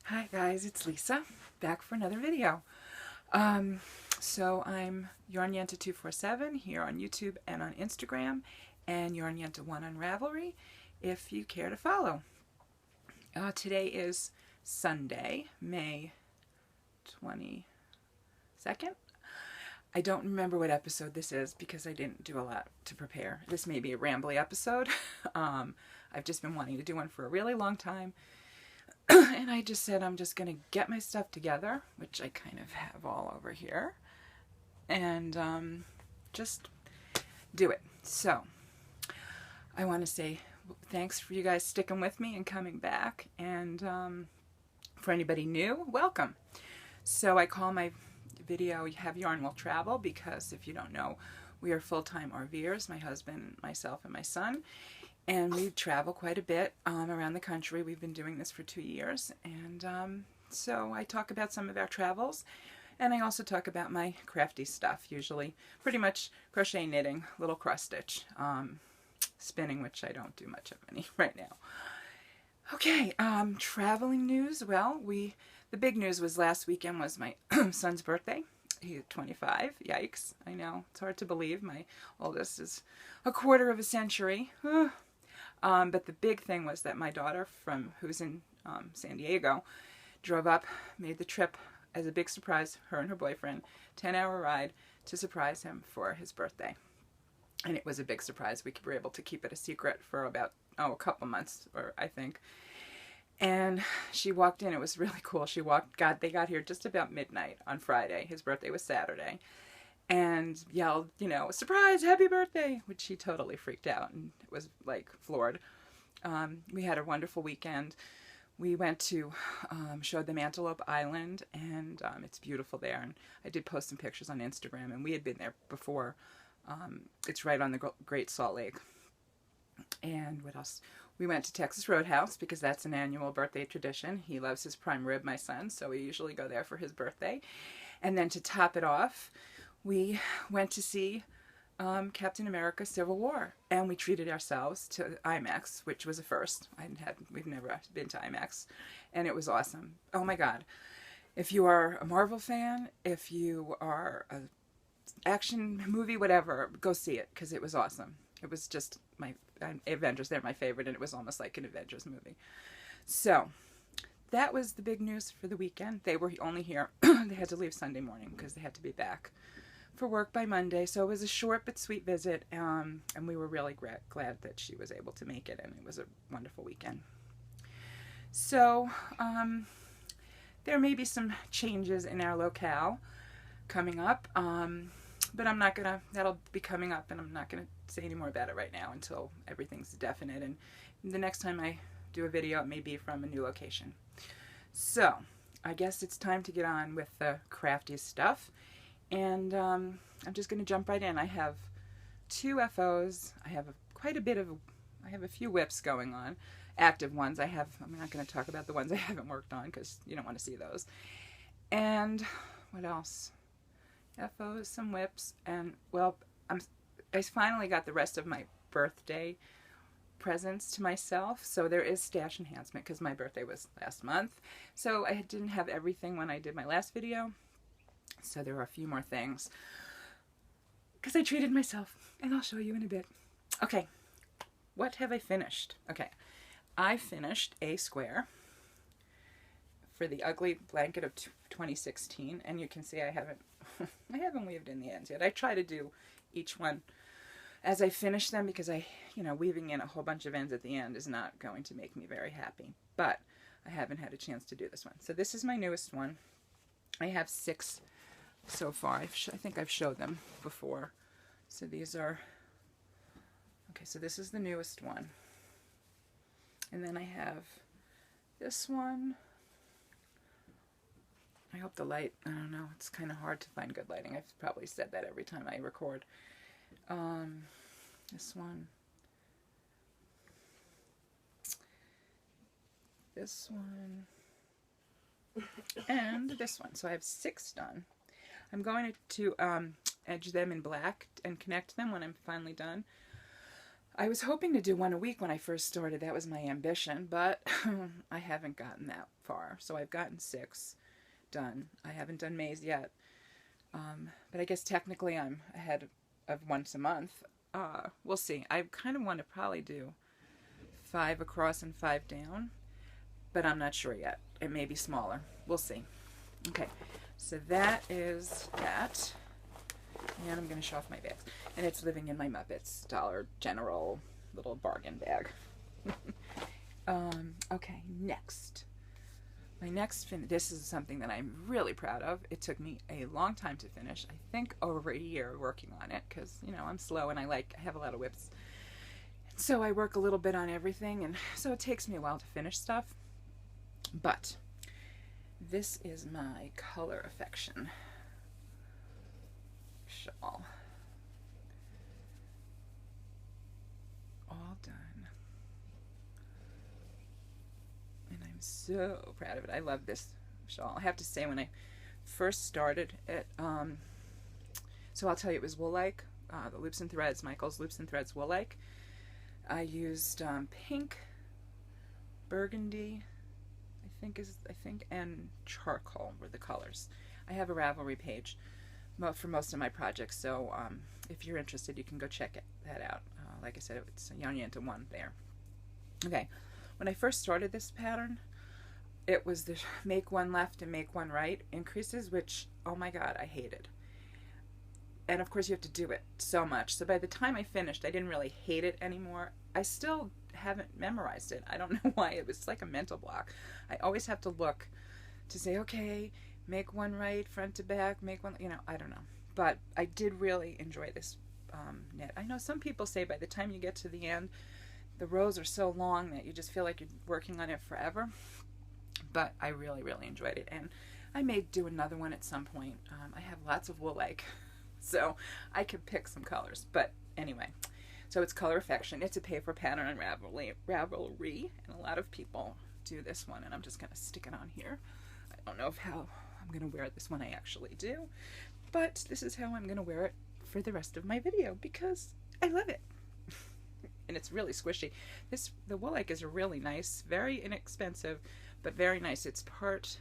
Hi guys, it's Lisa, back for another video. So I'm YarnYenta247 here on YouTube and on Instagram, and YarnYenta1 on Ravelry if you care to follow. Today is Sunday, May 22nd. I don't remember what episode this is because I didn't do a lot to prepare. This may be a rambly episode. I've just been wanting to do one for a really long time. And I just said I'm just going to get my stuff together, which I kind of have all over here, and just do it. So I want to say thanks for you guys sticking with me and coming back, and for anybody new, welcome. So I call my video Have Yarn Will Travel because if you don't know, we are full-time RVers, my husband, myself, and my son. And we travel quite a bit around the country. We've been doing this for 2 years. And so I talk about some of our travels. And I also talk about my crafty stuff, usually pretty much crochet, knitting, little cross stitch, spinning, which I don't do much of any right now. Okay, traveling news. Well, the big news was last weekend was my son's birthday. He's 25. Yikes. I know. It's hard to believe. My oldest is a quarter of a century. But the big thing was that my daughter, who's in San Diego, drove up, made the trip as a big surprise, her and her boyfriend, 10-hour ride to surprise him for his birthday. And it was a big surprise. We were able to keep it a secret for about, a couple months, or I think. And she walked in. It was really cool. They got here just about midnight on Friday. His birthday was Saturday. And yelled, surprise, happy birthday, which she totally freaked out and was like floored. We had a wonderful weekend. We went to, showed them Antelope Island, and it's beautiful there. And I did post some pictures on Instagram, and we had been there before. It's right on the Great Salt Lake. And what else? We went to Texas Roadhouse because that's an annual birthday tradition. He loves his prime rib, my son, so we usually go there for his birthday. And then to top it off, we went to see Captain America Civil War, and we treated ourselves to IMAX, which was a first. We've never been to IMAX, and it was awesome. Oh my God. If you are a Marvel fan, if you are an action movie, whatever, go see it, because it was awesome. It was just Avengers, they're my favorite, and it was almost like an Avengers movie. So that was the big news for the weekend. They were only here, they had to leave Sunday morning because they had to be back for work by Monday, so it was a short but sweet visit, and we were really glad that she was able to make it, and it was a wonderful weekend. So there may be some changes in our locale coming up, but that'll be coming up, and I'm not gonna say any more about it right now until everything's definite, and the next time I do a video it may be from a new location. So I guess it's time to get on with the crafty stuff. And I'm just going to jump right in. I have 2 FOs. I have a few whips going on, active ones. I'm not going to talk about the ones I haven't worked on because you don't want to see those. And what else? FOs, some whips, and well, I finally got the rest of my birthday presents to myself. So there is stash enhancement because my birthday was last month. So I didn't have everything when I did my last video. So there are a few more things because I treated myself, and I'll show you in a bit. Okay, what have I finished? Okay, I finished a square for the ugly blanket of 2016, and you can see I haven't weaved in the ends yet. I try to do each one as I finish them because weaving in a whole bunch of ends at the end is not going to make me very happy, but I haven't had a chance to do this one. So this is my newest one. I have 6 so far. I think I've showed them before. So these are, okay, so this is the newest one. And then I have this one. I hope the light, I don't know, it's kind of hard to find good lighting. I've probably said that every time I record. This one. This one. And this one. So I have 6 done. I'm going to edge them in black and connect them when I'm finally done. I was hoping to do one a week when I first started. That was my ambition, but I haven't gotten that far. So I've gotten 6 done. I haven't done May's yet. But I guess technically I'm ahead of once a month. We'll see. I kind of want to probably do 5 across and 5 down, but I'm not sure yet. It may be smaller. We'll see. Okay, so that is that. And I'm going to show off my bags. And it's living in my Muppets Dollar General little bargain bag. Okay, next. My next this is something that I'm really proud of. It took me a long time to finish. I think over a year working on it because, you know, I'm slow and I have a lot of whips. So I work a little bit on everything, and so it takes me a while to finish stuff. But this is my Color Affection shawl. All done. And I'm so proud of it. I love this shawl. I have to say, when I first started it, so I'll tell you, it was wool-like, the Loops and Threads, Michael's Loops and Threads wool-like. I used pink, burgundy, I think, and charcoal were the colors. I have a Ravelry page for most of my projects, so if you're interested, you can go check that out. Like I said, it's Yarn Yenta 1 there. Okay, when I first started this pattern, it was the make one left and make one right increases, which, oh my god, I hated. And of course you have to do it so much. So by the time I finished, I didn't really hate it anymore. I still haven't memorized it. I don't know why. It was like a mental block. I always have to look to say, okay, make one right, front to back, make one, you know, I don't know. But I did really enjoy this knit. I know some people say by the time you get to the end, the rows are so long that you just feel like you're working on it forever. But I really, really enjoyed it. And I may do another one at some point. I have lots of wool-like, so I could pick some colors. But anyway, so it's Color Affection. It's a paper pattern on Ravelry, and a lot of people do this one, and I'm just going to stick it on here. I don't know how I'm going to wear this one. I actually do, but this is how I'm going to wear it for the rest of my video because I love it. And it's really squishy. The wool-like is really nice, very inexpensive, but very nice. It's part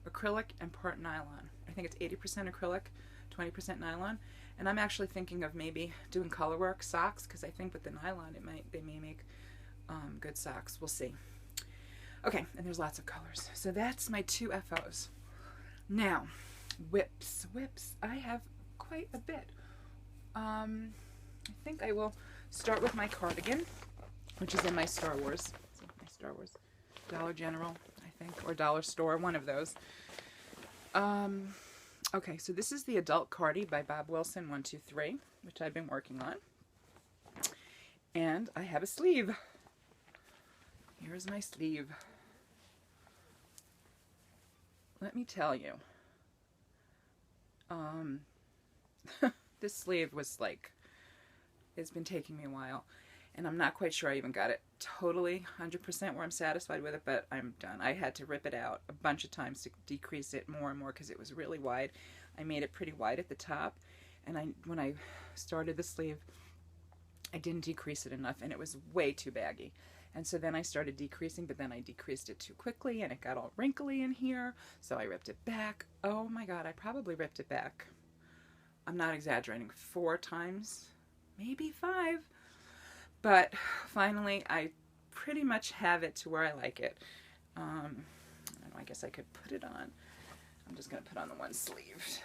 acrylic and part nylon. I think it's 80% acrylic, 20% nylon. And I'm actually thinking of maybe doing colorwork socks because I think with the nylon they may make good socks. We'll see. Okay, and there's lots of colors. So that's my 2 FOs. Now, whips. I have quite a bit. I think I will start with my cardigan, which is in my Star Wars. My Star Wars Dollar General, I think, or Dollar Store, one of those. Okay, so this is the Adult Cardi by Bob Wilson 123, which I've been working on. And I have a sleeve. Here's my sleeve. Let me tell you. This sleeve was like, it's been taking me a while. And I'm not quite sure I even got it totally 100% where I'm satisfied with it, but I'm done. I had to rip it out a bunch of times to decrease it more and more because it was really wide. I made it pretty wide at the top, and when I started the sleeve, I didn't decrease it enough, and it was way too baggy. And so then I started decreasing, but then I decreased it too quickly, and it got all wrinkly in here, so I ripped it back. Oh my god, I probably ripped it back, I'm not exaggerating, 4 times, maybe 5. But finally, I pretty much have it to where I like it. I guess I could put it on. I'm just going to put on the one sleeve.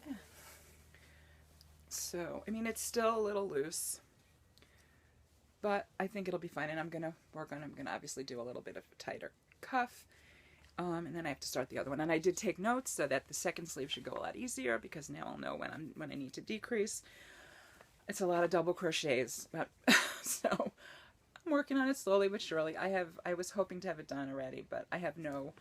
Yeah. So, I mean, it's still a little loose, but I think it'll be fine. And I'm going to obviously do a little bit of a tighter cuff. And then I have to start the other one. And I did take notes so that the second sleeve should go a lot easier because now I'll know when I need to decrease. It's a lot of double crochets, but so I'm working on it slowly but surely. I was hoping to have it done already, but I have no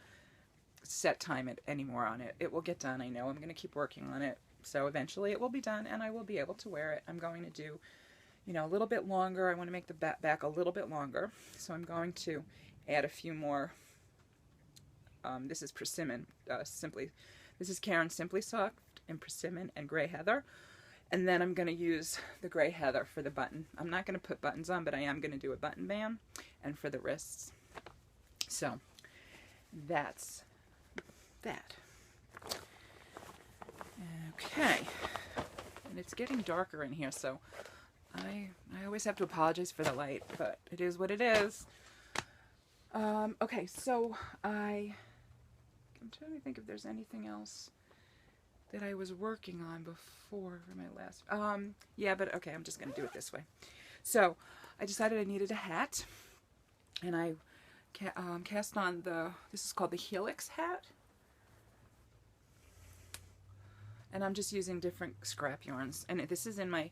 set time anymore on it. It will get done, I know. I'm going to keep working on it. So eventually it will be done and I will be able to wear it. I'm going to do, you know, a little bit longer. I want to make the back a little bit longer. So I'm going to add a few more. This is Persimmon, this is Karen Simply Soft in Persimmon and Gray Heather. And then I'm going to use the gray heather for the button. I'm not going to put buttons on, but I am going to do a button band and for the wrists. So that's that. Okay. And it's getting darker in here, so I always have to apologize for the light, but it is what it is. Okay, so I'm trying to think if there's anything else that I was working on before for my last, yeah, but okay, I'm just going to do it this way. So I decided I needed a hat, and I cast on this is called the Helix hat, and I'm just using different scrap yarns, and this is in my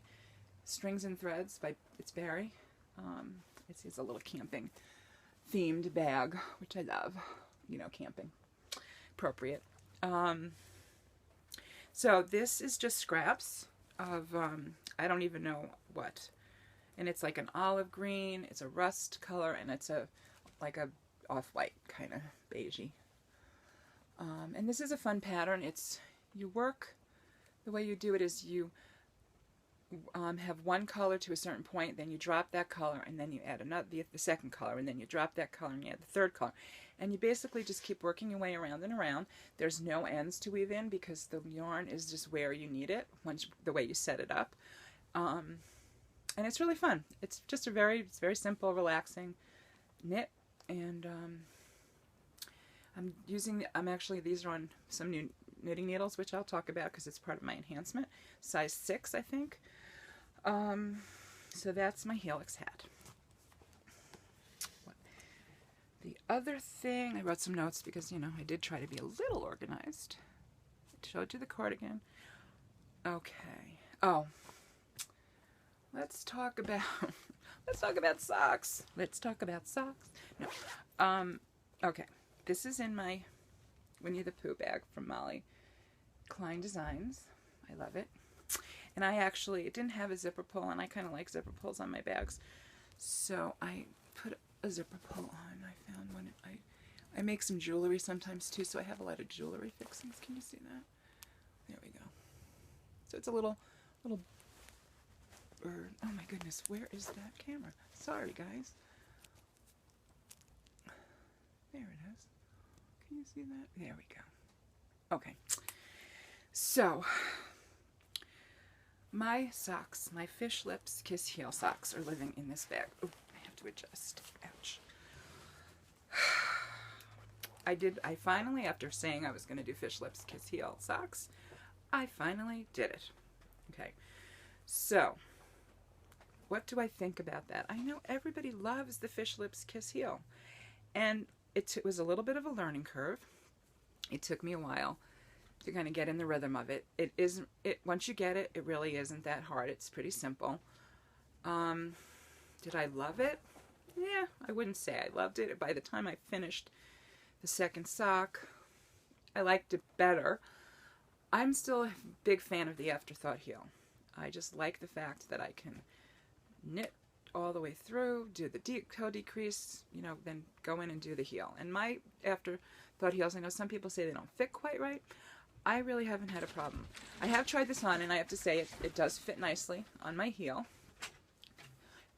Strings and Threads by It's Barry. It's a little camping themed bag, which I love, you know, camping appropriate. So this is just scraps of, I don't even know what. And it's like an olive green, it's a rust color, and it's like a off-white kind of beigey. And this is a fun pattern. You work, the way you do it is you have one color to a certain point, then you drop that color, and then you add another, the second color, and then you drop that color, and you add the third color. And you basically just keep working your way around and around. There's no ends to weave in because the yarn is just where you need it, the way you set it up. And it's really fun. It's just it's very simple, relaxing knit. And these are on some new knitting needles, which I'll talk about because it's part of my enhancement. Size 6, I think. So that's my Helix hat. The other thing, I wrote some notes because, you know, I did try to be a little organized. I showed you the cardigan. Okay. Oh, let's talk about socks. Let's talk about socks. No. Okay. This is in my Winnie the Pooh bag from Molly Klein Designs. I love it. And it didn't have a zipper pull, and I kind of like zipper pulls on my bags. So I put a zipper pull on. I found one. I make some jewelry sometimes too, so I have a lot of jewelry fixings. Can you see that? There we go. So it's a little bird. Oh my goodness, where is that camera? Sorry, guys. There it is. Can you see that? There we go. Okay. So, my socks, my Fish Lips Kiss Heel socks are living in this bag. Oh, I have to adjust. Ouch. I finally, after saying I was going to do Fish Lips Kiss Heel socks, I finally did it. Okay. So, what do I think about that? I know everybody loves the Fish Lips Kiss Heel. And it was a little bit of a learning curve. It took me a while to kind of get in the rhythm of it. Once you get it, it really isn't that hard. It's pretty simple. Did I love it? Yeah, I wouldn't say I loved it. By the time I finished the second sock, I liked it better. I'm still a big fan of the Afterthought heel. I just like the fact that I can knit all the way through, do the toe decrease, you know, then go in and do the heel. And my Afterthought heels, I know some people say they don't fit quite right. I really haven't had a problem. I have tried this on, and I have to say it does fit nicely on my heel.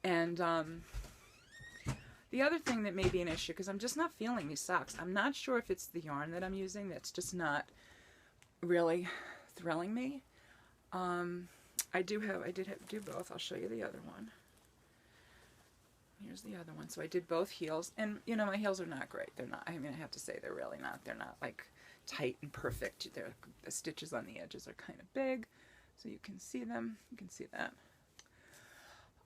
And the other thing that may be an issue, because I'm just not feeling these socks. I'm not sure if it's the yarn that I'm using that's just not really thrilling me. I did do both. I'll show you the other one. Here's the other one. So I did both heels, and you know, my heels are not great. They're not, I mean, I have to say they're really not. They're not like tight and perfect. The stitches on the edges are kind of big, so you can see them. You can see that.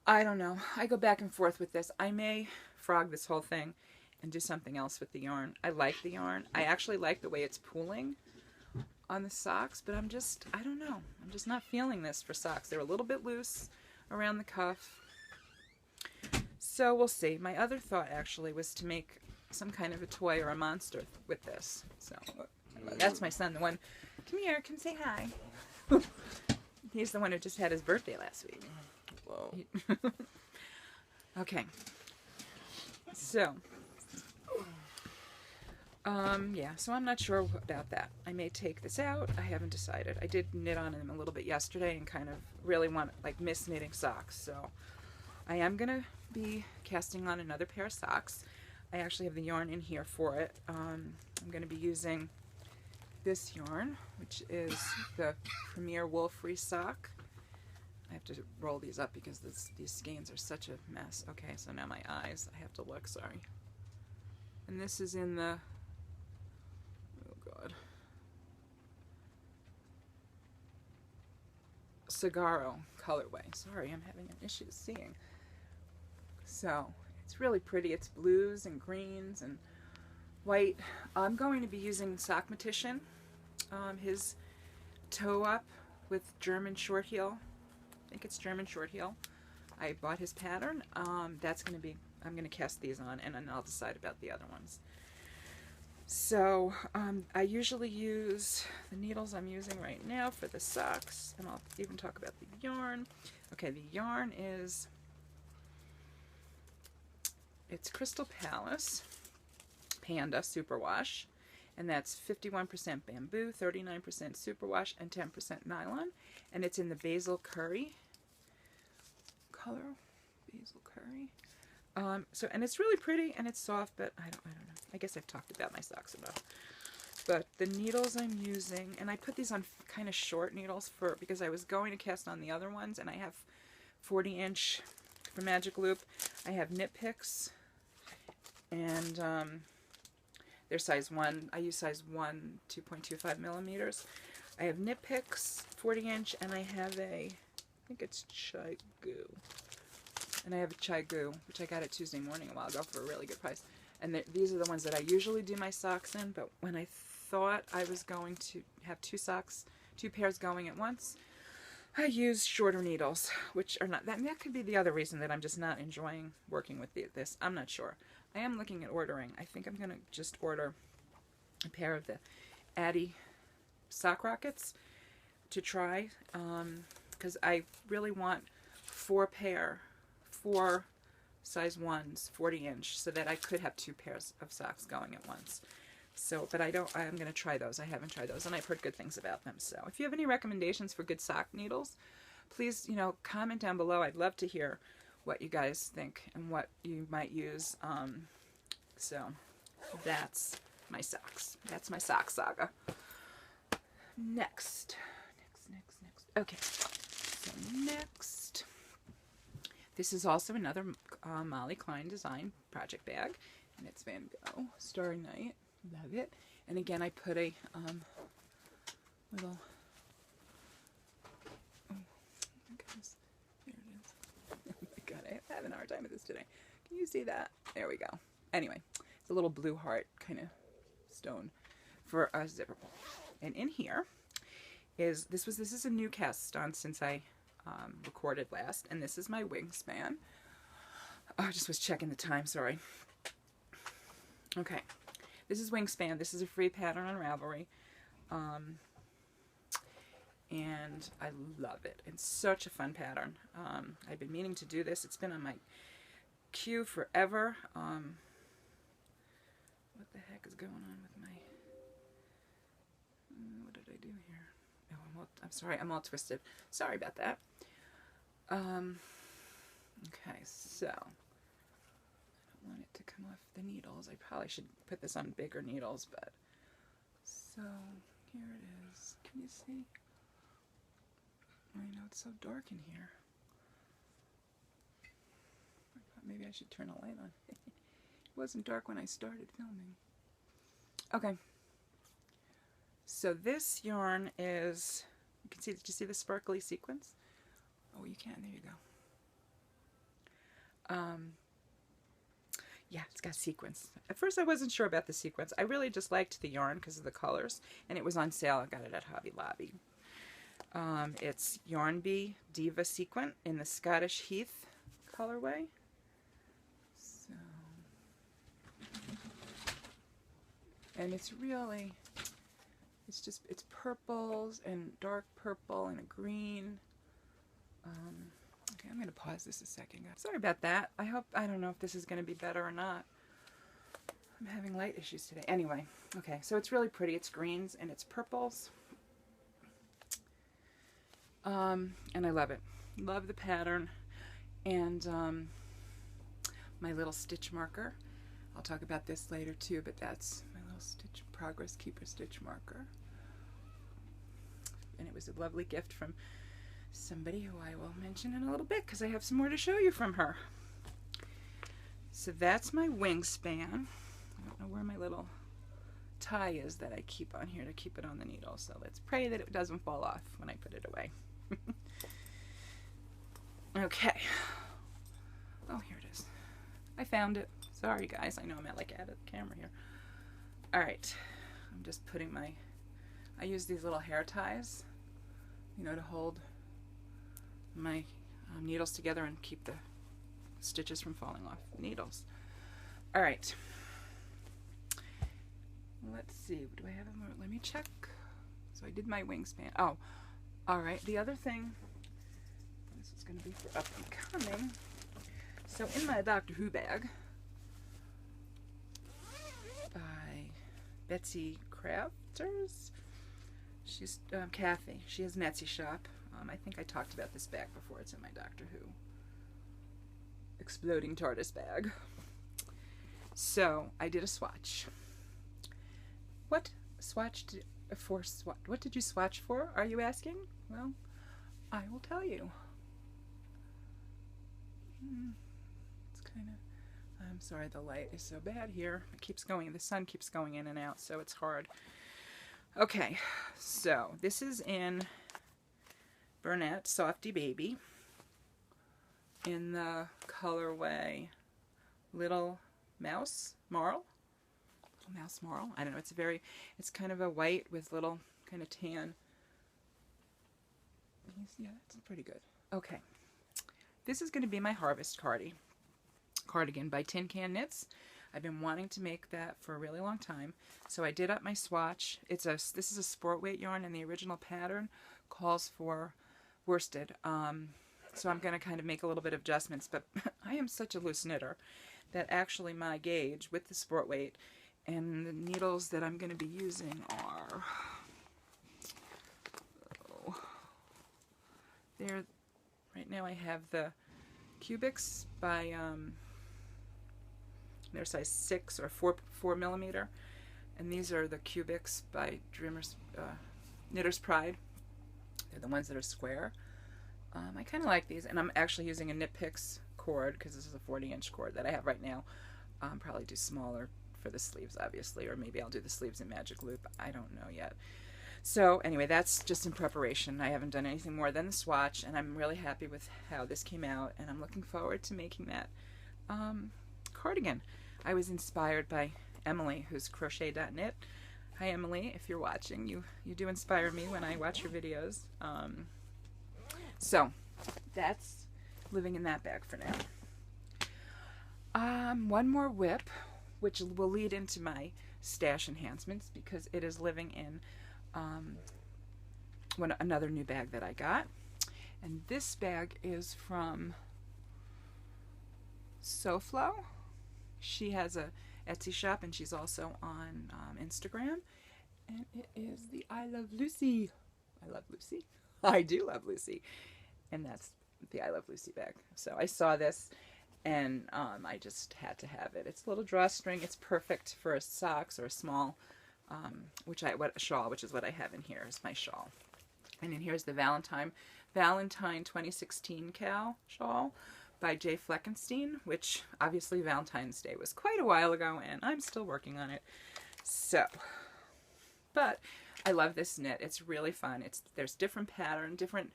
I don't know. I go back and forth with this. I may frog this whole thing and do something else with the yarn. I like the yarn. I actually like the way it's pooling on the socks, but I don't know. I'm just not feeling this for socks. They're a little bit loose around the cuff. So we'll see. My other thought actually was to make some kind of a toy or a monster with this. So that's my son, the one, come here, come say hi. He's the one who just had his birthday last week. Whoa. Okay. So, Yeah, so I'm not sure about that. I may take this out. I haven't decided. I did knit on them a little bit yesterday and kind of really want, like, miss knitting socks. So I am going to be casting on another pair of socks. I actually have the yarn in here for it. I'm going to be using this yarn, which is the Premier Wool Free Sock. I have to roll these up because these skeins are such a mess. Okay, so now my eyes, I have to look, sorry. And this is in the, oh God, Sagaro colorway. Sorry, I'm having an issue seeing. So it's really pretty. It's blues and greens and white. I'm going to be using Sockmatician, his toe up with German short heel. I think it's German short heel. I bought his pattern. That's going to be, I'm going to cast these on, and then I'll decide about the other ones. So I usually use the needles I'm using right now for the socks, and I'll even talk about the yarn. Okay, the yarn is, it's Crystal Palace Panda Superwash, and that's 51% bamboo, 39% superwash, and 10% nylon, and it's in the Basil Curry color. Basil Curry. So, and it's really pretty and it's soft, but I don't know. I guess I've talked about my socks enough. But the needles I'm using, and I put these on kind of short needles because I was going to cast on the other ones, and I have 40-inch for Magic Loop. I have Knit Picks, and they're size 1. I use size 1, 2.25 millimeters. I have Knit Picks, 40-inch, and I have I think it's Chai Goo. And I have a Chai Goo, which I got at Tuesday Morning a while ago for a really good price. And these are the ones that I usually do my socks in, but when I thought I was going to have two pairs going at once, I used shorter needles, which are not, that could be the other reason that I'm just not enjoying working with this. I'm not sure. I am looking at ordering. I think I'm going to just order a pair of the Addy sock rockets to try, because I really want 4 size 1s, 40-inch, so that I could have 2 pairs of socks going at once. So, but I'm going to try those. I haven't tried those, and I've heard good things about them. So if you have any recommendations for good sock needles, please, comment down below. I'd love to hear what you guys think and what you might use. So that's my socks. That's my sock saga. Next. Okay, so next. This is also another Molly Klein design project bag, and it's Van Gogh Starry Night. Love it. And again, I put a little, oh my goodness, there it is. Oh my god, I'm having a hard time with this today. Can you see that? There we go. Anyway, it's a little blue heart kind of stone for a zipper pull. And in here is, this is a new cast on since I recorded last, and this is my wingspan. Oh, I just was checking the time, sorry. Okay, this is Wingspan. This is a free pattern on Ravelry, and I love it. It's such a fun pattern. I've been meaning to do this. It's been on my queue forever. What the heck is going on with my, what did I do here? Oh, I'm sorry, I'm all twisted. Sorry about that. Okay, so I don't want it to come off the needles. I probably should put this on bigger needles, but so here it is. Can you see? I know it's so dark in here. I thought maybe I should turn a light on. It wasn't dark when I started filming. Okay. So this yarn is, you can see, did you see the sparkly sequins? Oh, you can, there you go. Yeah, it's got sequins. At first I wasn't sure about the sequins. I really just liked the yarn because of the colors, and it was on sale. I got it at Hobby Lobby. It's Yarn Bee Diva Sequin in the Scottish Heath colorway. So, and it's really, it's purples and dark purple and a green. Okay, I'm going to pause this a second. Sorry about that. I don't know if this is going to be better or not. I'm having light issues today. Anyway, okay, so it's really pretty. It's greens and it's purples. And I love it. Love the pattern. And my little stitch marker. I'll talk about this later too, but that's my little stitch progress keeper stitch marker. And it was a lovely gift from somebody who I will mention in a little bit because I have some more to show you from her. So that's my wingspan. I don't know where my little tie is that I keep on here to keep it on the needle. So let's pray that it doesn't fall off when I put it away. Okay. Oh, here it is. I found it. Sorry, guys. I know I'm like out of the camera here. All right. I'm just putting I use these little hair ties, you know, to hold my needles together and keep the stitches from falling off the needles. All right. Let's see. Do I have a more? Let me check. So I did my wingspan. Oh, all right. The other thing, this is going to be for up and coming. So in my Doctor Who bag by Betsy Crafters, she's Kathy. She has an Etsy shop. I think I talked about this bag before. It's in my Doctor Who Exploding TARDIS bag. So I did a swatch. What swatch what did you swatch for? Are you asking? Well, I will tell you. It's kind of. I'm sorry, the light is so bad here. It keeps going. The sun keeps going in and out, so it's hard. Okay, so this is in Burnett Softy Baby in the colorway Little Mouse Marl. Little Mouse Marl. I don't know. It's kind of a white with little kind of tan. Yeah, that's pretty good. Okay, this is going to be my Harvest cardigan by Tin Can Knits. I've been wanting to make that for a really long time, so I did up my swatch. This is a sport weight yarn, and the original pattern calls for worsted. So I'm going to kind of make a little bit of adjustments, but I am such a loose knitter that actually my gauge with the sport weight and the needles that I'm going to be using are there. Right now I have the Cubics by they're size 6 or 4 millimeter, and these are the Cubics by Knitter's Pride. They're the ones that are square. I kind of like these, and I'm actually using a Knit Picks cord because this is a 40-inch cord that I have right now. Probably do smaller for the sleeves, obviously, or maybe I'll do the sleeves in Magic Loop. I don't know yet. So anyway, that's just in preparation. I haven't done anything more than the swatch, and I'm really happy with how this came out, and I'm looking forward to making that cardigan. I was inspired by Emily, who's crochet.knit. Hi Emily, if you're watching, you do inspire me when I watch your videos. So that's living in that bag for now. One more whip, which will lead into my stash enhancements because it is living in another new bag that I got. And this bag is from SoFlo. She has a Etsy shop, and she's also on Instagram. And it is the I Love Lucy. I love Lucy. I do love Lucy. And that's the I Love Lucy bag. So I saw this, and I just had to have it. It's a little drawstring. It's perfect for socks or a small, shawl, which is what I have in here, is my shawl. And then here's the Valentine 2016 shawl by Jay Fleckenstein, which obviously Valentine's Day was quite a while ago, and I'm still working on it. So, but I love this knit. It's really fun. There's different different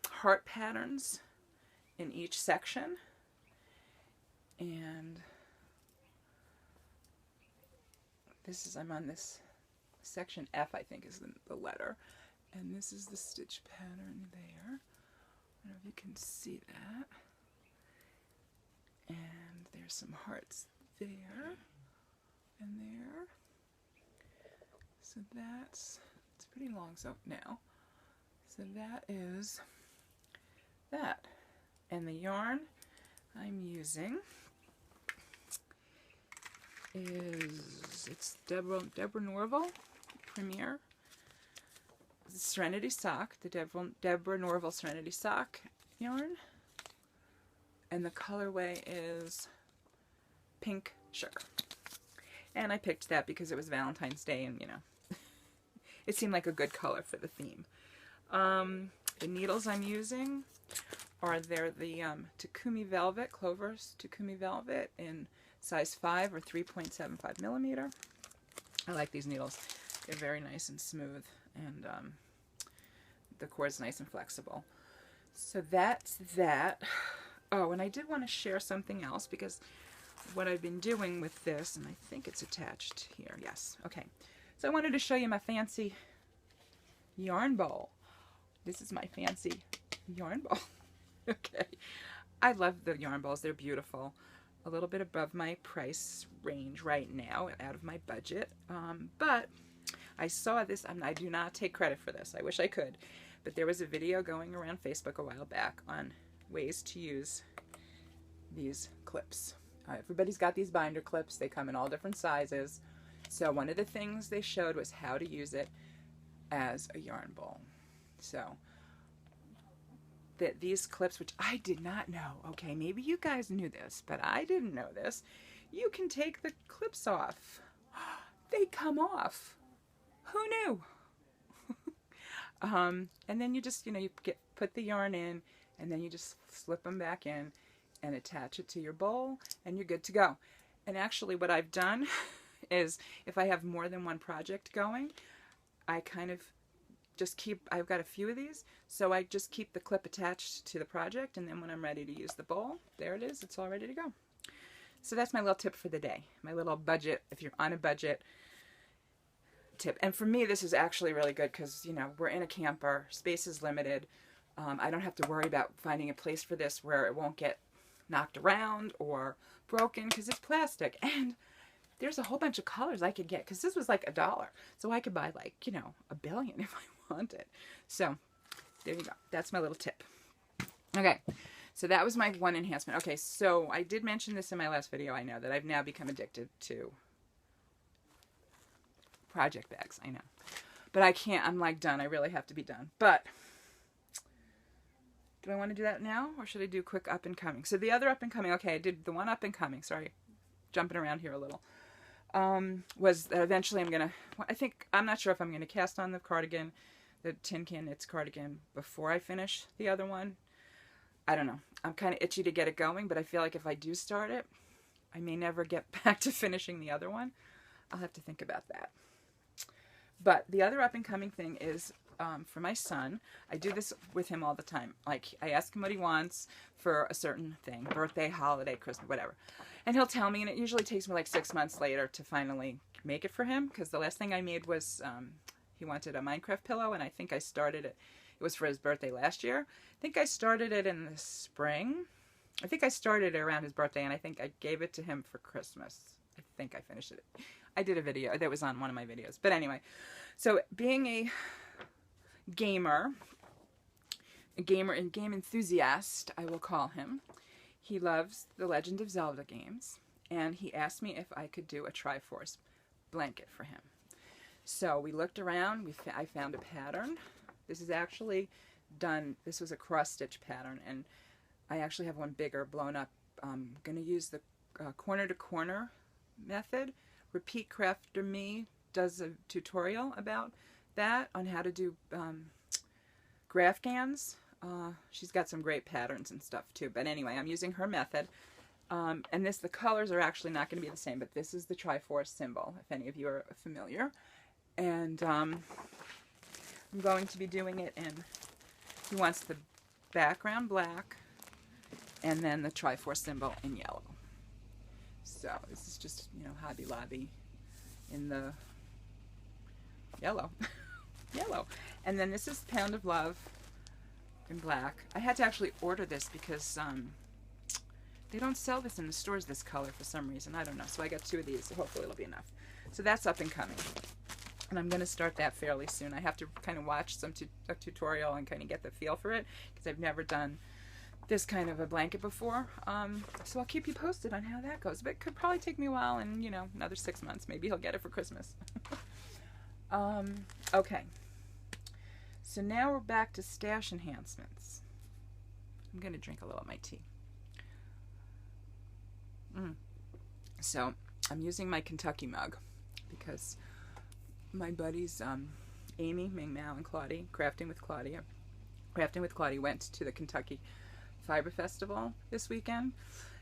heart patterns in each section, and I'm on this section F, I think is the letter, and this is the stitch pattern there. I don't know if you can see that. And there's some hearts there and there. So it's pretty long so now. So that is that. And the yarn I'm using is, it's Deborah Norville Premier Serenity Sock, the Deborah Norville Serenity Sock yarn. And the colorway is Pink Sugar. And I picked that because it was Valentine's Day and, you know, it seemed like a good color for the theme. The needles I'm using are the Takumi Velvet, Clover's Takumi Velvet in size 5 or 3.75 millimeter. I like these needles. They're very nice and smooth, and the cord's nice and flexible. So that's that. Oh, and I did want to share something else, because what I've been doing with this, and I think it's attached here. Yes. Okay. So I wanted to show you my fancy yarn bowl. This is my fancy yarn bowl. Okay. I love the yarn bowls. They're beautiful. A little bit above my price range right now, out of my budget. But I saw this, and I do not take credit for this. I wish I could. But there was a video going around Facebook a while back on ways to use these clips. Everybody's got these binder clips. They come in all different sizes. So one of the things they showed was how to use it as a yarn bowl. So these clips, which I did not know, okay, maybe you guys knew this, but I didn't know this. You can take the clips off. They come off. Who knew? And then you just, you know, put the yarn in, and then you just slip them back in and attach it to your bowl, and you're good to go. And actually what I've done is, if I have more than one project going, I kind of just I've got a few of these, so I just keep the clip attached to the project, and then when I'm ready to use the bowl, there it is, it's all ready to go. So that's my little tip for the day, my little budget, if you're on a budget tip. And for me, this is actually really good because, you know, we're in a camper, space is limited. I don't have to worry about finding a place for this where it won't get knocked around or broken, because it's plastic. And there's a whole bunch of colors I could get, because this was like $1. So I could buy, like, you know, 1 billion if I wanted. So there you go. That's my little tip. Okay. So that was my one enhancement. Okay. So I did mention this in my last video. I know that I've now become addicted to project bags. I know. But I can't. I'm like done. I really have to be done. But do I want to do that now, or should I do quick up and coming? So the other up and coming, okay, I did the one up and coming, sorry, jumping around here a little, was that eventually I'm going to, I'm not sure if I'm going to cast on the cardigan, the Tin Can Knits cardigan, before I finish the other one. I don't know. I'm kind of itchy to get it going, but I feel like if I do start it, I may never get back to finishing the other one. I'll have to think about that. But the other up and coming thing is, for my son, I do this with him all the time. Like, I ask him what he wants for a certain thing, birthday, holiday, Christmas, whatever. And he'll tell me, and it usually takes me like 6 months later to finally make it for him, because the last thing I made was, he wanted a Minecraft pillow, and I think I started it. It was for his birthday last year. I think I started it in the spring. I think I started it around his birthday, and I think I gave it to him for Christmas. I think I finished it. I did a video that was on one of my videos. But anyway, so being a gamer and game enthusiast, I will call him. He loves the Legend of Zelda games, and he asked me if I could do a Triforce blanket for him. So we looked around. I found a pattern. This is actually done. This was a cross-stitch pattern, and I actually have one bigger, blown up. I'm going to use the corner-to-corner method. Repeat Crafter Me does a tutorial about that, on how to do graph gans. She's got some great patterns and stuff too. But anyway, I'm using her method. And the colors are actually not going to be the same, but this is the Triforce symbol, if any of you are familiar. And I'm going to be doing it in, he wants the background black, and then the Triforce symbol in yellow. So this is just, you know, Hobby Lobby in the yellow. Yellow. And then this is Pound of Love in black. I had to actually order this because they don't sell this in the stores, this color, for some reason. I don't know. So I got 2 of these. So hopefully it'll be enough. So that's up and coming. And I'm going to start that fairly soon. I have to kind of watch a tutorial and kind of get the feel for it, because I've never done this kind of a blanket before. So I'll keep you posted on how that goes. But it could probably take me a while, and you know, another 6 months. Maybe he'll get it for Christmas. Okay. So now we're back to stash enhancements. I'm going to drink a little of my tea. So I'm using my Kentucky mug because my buddies Amy, Ming Mao, and Claudia, Crafting with Claudia went to the Kentucky Fiber Festival this weekend,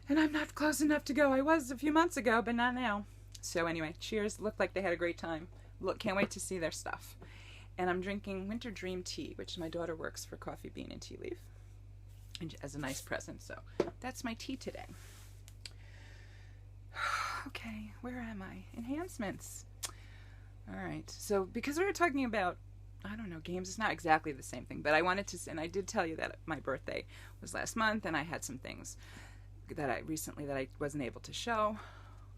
and I'm not close enough to go. I was a few months ago, but not now. So anyway, cheers. Looked like they had a great time. Look, can't wait to see their stuff. And I'm drinking Winter Dream tea, which my daughter works for Coffee Bean and Tea Leaf, and as a nice present. So that's my tea today. Okay, where am I? Enhancements. All right. So because we were talking about, I don't know, games, it's not exactly the same thing, but I wanted to, and I did tell you that my birthday was last month, and I had some things that I wasn't able to show.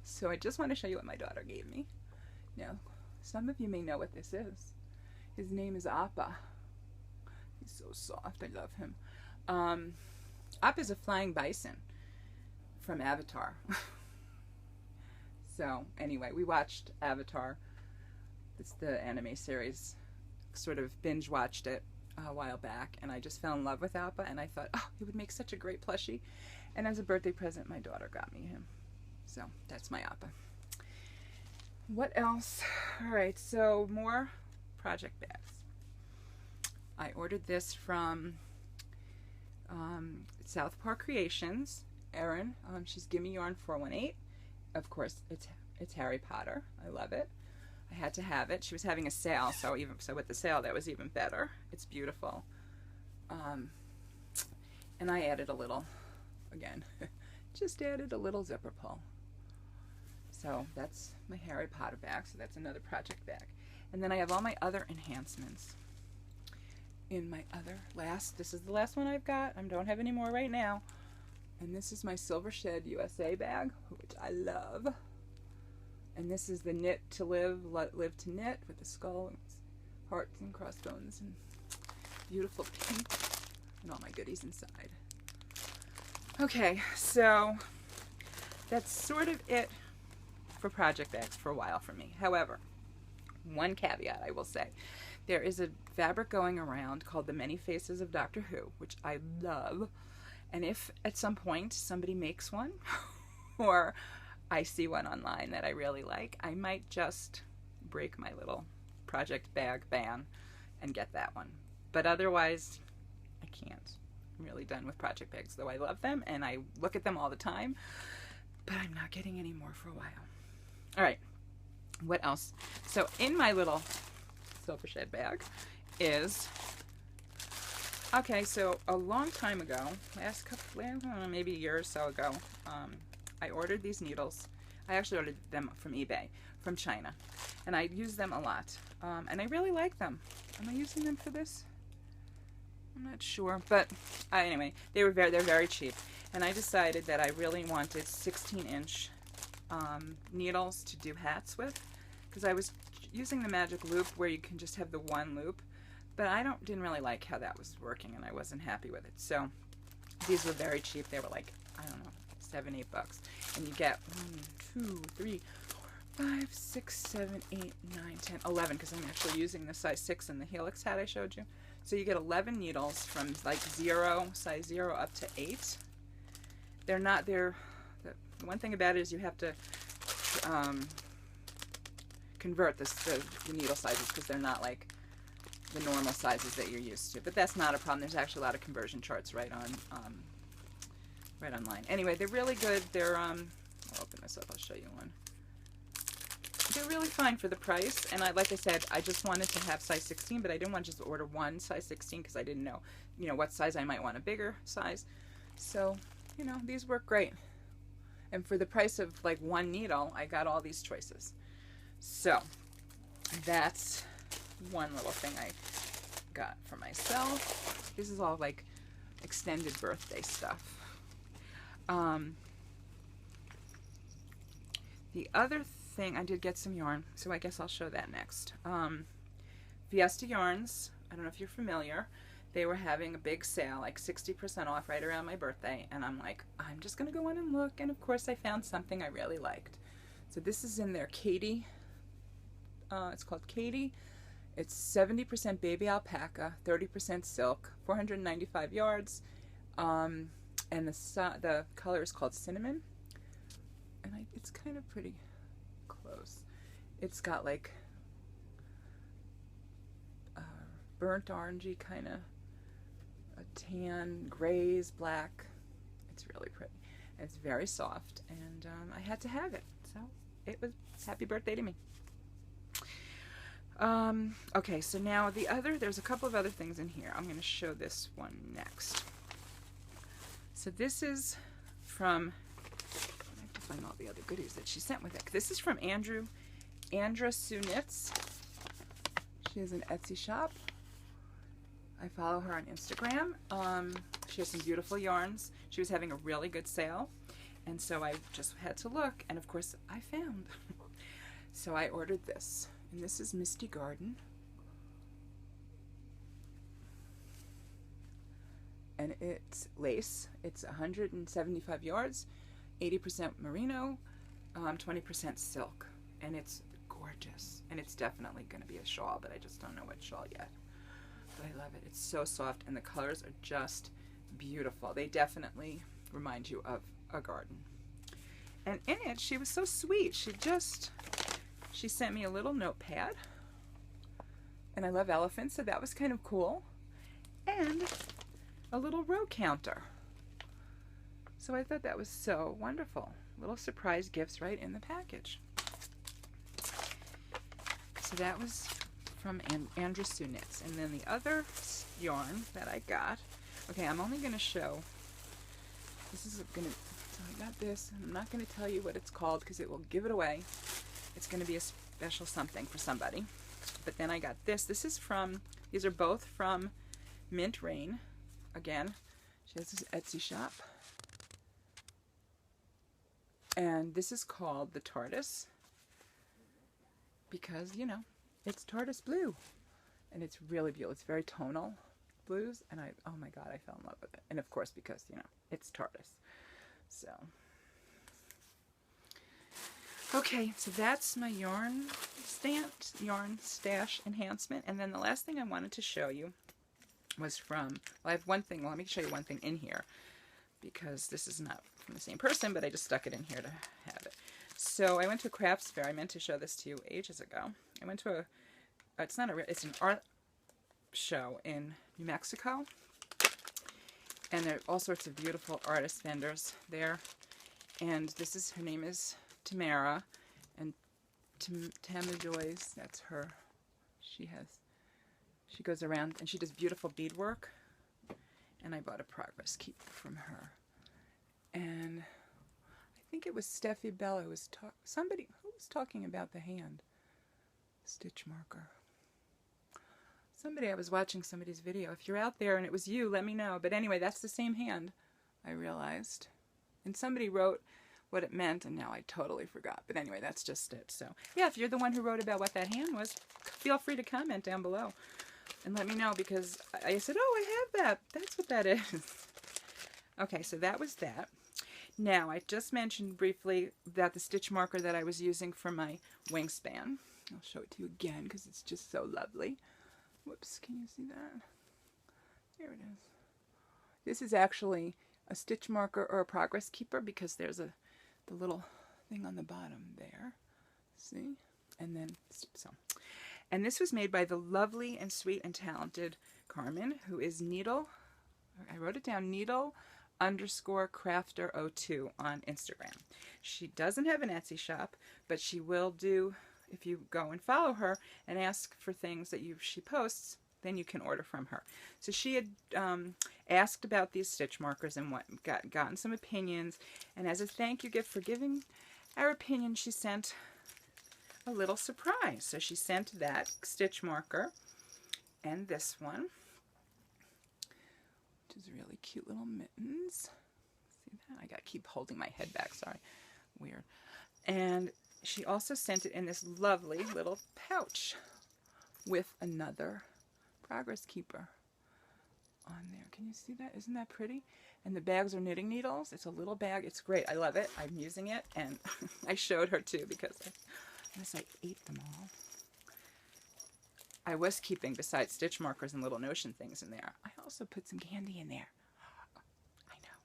So I just want to show you what my daughter gave me. Now, some of you may know what this is. His name is Appa. He's so soft. I love him. Appa is a flying bison from Avatar. So anyway, we watched Avatar. It's the anime series. Sort of binge watched it a while back, and I just fell in love with Appa, and I thought, oh, it would make such a great plushie. And as a birthday present, my daughter got me him. So that's my Appa. What else? All right, so more project bags. I ordered this from Southpaw Creations. Erin, she's Gimme Yarn 418. Of course, it's Harry Potter. I love it. I had to have it. She was having a sale, so with the sale, that was even better. It's beautiful. And I added a little, again, just added a little zipper pull. So that's my Harry Potter bag. So that's another project bag. And then I have all my other enhancements in my other this is the last one I've got. I don't have any more right now. And this is my Silver Shed USA bag, which I love. And this is the Knit to Live, Live to Knit with the skull and hearts and crossbones and beautiful pink and all my goodies inside. Okay, so that's sort of it for project bags for a while for me. However, one caveat I will say. There is a fabric going around called the Many Faces of Doctor Who, which I love. And if at some point somebody makes one or I see one online that I really like, I might just break my little project bag ban and get that one. But otherwise, I can't. I'm really done with project bags, though I love them and I look at them all the time, but I'm not getting any more for a while. All right, what else? So in my little Silver Shed bag is, okay, so a long time ago, maybe a year or so ago, I ordered these needles. I actually ordered them from eBay, from China, and I use them a lot, and I really like them. Am I using them for this? I'm not sure, but anyway, they're very cheap, and I decided that I really wanted 16-inch needles to do hats with, because I was using the magic loop where you can just have the one loop, but I didn't really like how that was working, and I wasn't happy with it. So these were very cheap. They were like, I don't know, $7, $8, and you get 1, 2, 3, 4, 5, 6, 7, 8, 9, 10, 11, because I'm actually using the size 6 in the Helix hat I showed you. So you get 11 needles from like size 0 up to 8. The one thing about it is you have to convert the needle sizes, because they're not like the normal sizes that you're used to. But that's not a problem. There's actually a lot of conversion charts right online. Anyway, they're really good. They're I'll open this up. I'll show you one. They're really fine for the price. And like I said, I just wanted to have size 16, but I didn't want to just order one size 16 because I didn't know, what size I might want, a bigger size. So, these work great. And for the price of like one needle, I got all these choices. So that's one little thing I got for myself. This is all like extended birthday stuff. The other thing, I did get some yarn, so I guess I'll show that next. Fiesta Yarns, I don't know if you're familiar. they were having a big sale, like 60% off right around my birthday. And I'm like, I'm just going to go in and look. And of course I found something I really liked. So this is in their Katie. It's called Katie. It's 70% baby alpaca, 30% silk, 495 yards. And the color is called cinnamon. And it's kind of pretty close. It's got like burnt orangey kind of a tan, grays, black. It's really pretty. It's very soft, and I had to have it. So it was happy birthday to me. Okay, so now there's a couple of other things in here. I'm going to show this one next. So this is from, I have to find all the other goodies that she sent with it. This is from Andra Sue Knits. She has an Etsy shop. I follow her on Instagram. She has some beautiful yarns. She was having a really good sale, and so I just had to look, and of course I found. So I ordered this, and this is Misty Garden. And it's lace. It's 175 yards, 80% merino, 20% silk, and it's gorgeous. And it's definitely going to be a shawl, but I just don't know what shawl yet. But I love it. It's so soft, and the colors are just beautiful. They definitely remind you of a garden. And in it, she was so sweet. She sent me a little notepad, and I love elephants, so that was kind of cool. And a little row counter. So I thought that was so wonderful. Little surprise gifts right in the package. So that was from Andra Sue Knits. And then the other yarn that I got, okay, I'm only going to show, so I got this, and I'm not going to tell you what it's called because it will give it away. It's going to be a special something for somebody. But then I got this. These are both from Mint Rain. Again, she has this Etsy shop. And this is called the Tortoise because, you know, it's Tortoise blue. And it's really beautiful. It's very tonal blues. And oh my God, I fell in love with it. And of course, because, you know, it's Tortoise. So, okay, so that's my yarn stash enhancement. And then the last thing I wanted to show you was from, well, I have one thing. Well, let me show you one thing in here because this is not from the same person, but I just stuck it in here to have it. So I went to a crafts fair. I meant to show this to you ages ago. I went to it's an art show in New Mexico. And there are all sorts of beautiful artist vendors there. And her name is Tamara. And Tamajoy's, that's her. She goes around and she does beautiful beadwork. And I bought a progress keeper from her. And I think it was Steffi Bella who was somebody who was talking about the hand stitch marker. I was watching somebody's video. If you're out there and it was you, let me know. But anyway, that's the same hand, I realized. And somebody wrote what it meant, and now I totally forgot. But anyway, that's just it. So, yeah, if you're the one who wrote about what that hand was, feel free to comment down below and let me know, because I said, oh, I have that. That's what that is. Okay, so that was that. Now, I just mentioned briefly about the stitch marker that I was using for my wingspan. I'll show it to you again because it's just so lovely. Whoops, can you see that? There it is. This is actually a stitch marker or a progress keeper because there's the little thing on the bottom there. See? And then, so. And this was made by the lovely and sweet and talented Carmen, who is Needle, I wrote it down, Needle_crafter02 on Instagram. She doesn't have an Etsy shop, but she will do. If you go and follow her and ask for things that she posts, then you can order from her. So she had asked about these stitch markers and gotten some opinions. And as a thank you gift for giving our opinion, she sent a little surprise. So she sent that stitch marker and this one, which is really cute little mittens. See that? I gotta keep holding my head back. Sorry. Weird. And she also sent it in this lovely little pouch with another progress keeper. on there. Can you see that? Isn't that pretty? And the bags are knitting needles. It's a little bag. It's great. I love it. I'm using it, and I showed her too because unless I ate them all. I was keeping, besides stitch markers and little notion things in there, I also put some candy in there. I know.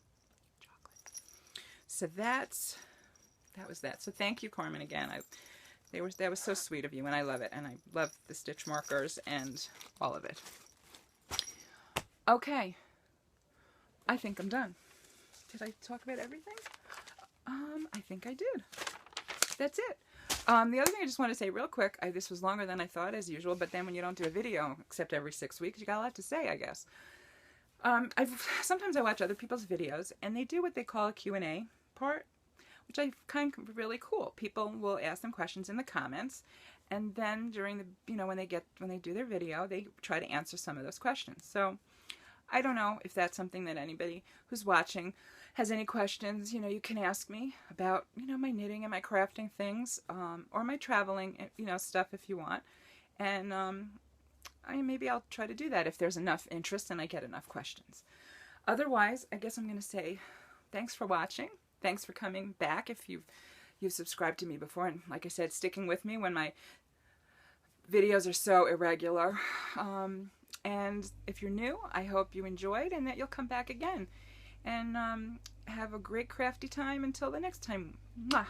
Chocolate. So that was that. So thank you, Carmen, again. That was so sweet of you, and I love it. And I love the stitch markers and all of it. Okay. I think I'm done. Did I talk about everything? I think I did. That's it. The other thing I just want to say real quick, this was longer than I thought as usual, but then when you don't do a video except every 6 weeks, you got a lot to say, I guess. Sometimes I watch other people's videos, and they do what they call a Q&A part, which I find really cool. People will ask them questions in the comments, and then during the, when they do their video, they try to answer some of those questions. So I don't know if that's something that anybody who's watching has any questions. You can ask me about, my knitting and my crafting things, or my traveling, stuff if you want. And maybe I'll try to do that if there's enough interest and I get enough questions. Otherwise, I guess I'm going to say thanks for watching. Thanks for coming back if you've subscribed to me before. And like I said, sticking with me when my videos are so irregular. And if you're new, I hope you enjoyed and that you'll come back again. And have a great crafty time until the next time. Mwah!